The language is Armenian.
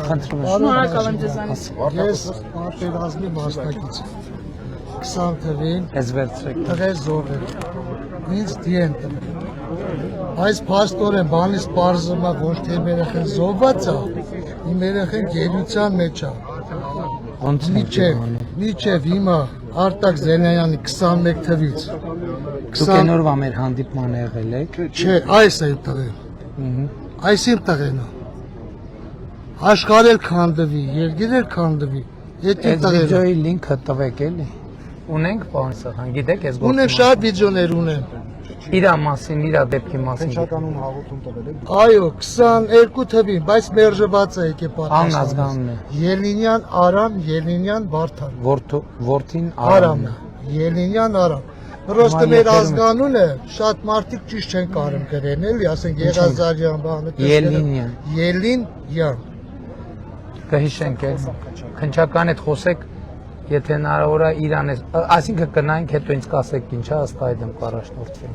Խնդրում եմ։ Շնորհակալ եմ ձեզանից։ Ես պատերազմի մասնակից եմ։ 20 թվին Ես վերցրեք։ տղեր զոհվել։ Ինձ դիեն տվել։ Այս փաստորեն բանից պարզում է ոչ թե իմ երեխեն զոհված է, իմ երեխեն գերության մեջ է։ Ոնց Միջև հիմա Արտակ Զենայանի 21 թվից Դուք այն օրվա մեր հանդիպման եղել եք։ Չէ, այս է իմ տղեն։ Այս իմ տղեն է։ Աշխարհ էլ քանդվի, երկիր էլ քանդվի։ Այդ իմ Այս տղեն է։ վիդեոյի լինքը տվեք էլի։ Ունենք բան սա, գիտեք այս գործը։ Ունեմ շատ վիդեոներ ունեմ։ Իրա մասին, իրա դեպքի մասին։ Հնչականում հաղորդում տվել եք։ Այո, 22 թվին, բայց մերժված է եկե Անազգանն է։ Ելինյան Արամ, Ելինյան Վարդան։ Որդին Արամն է։ Ելինյան Արամ։ Պրոստը մեր ազգանունը շատ մարդիկ ճիշտ չեն կարում գրեն, էլի, ասենք Եղազարյան բանը։ Ելինյան։ Ելինյան։ Կհիշենք էլ։ Քնչական հետ խոսեք, եթե հնարավոր է Իրան է, այսինքն կնայենք հետո ինձ կասեք ինչ է, ըստ այդմ կառաջնորդվենք։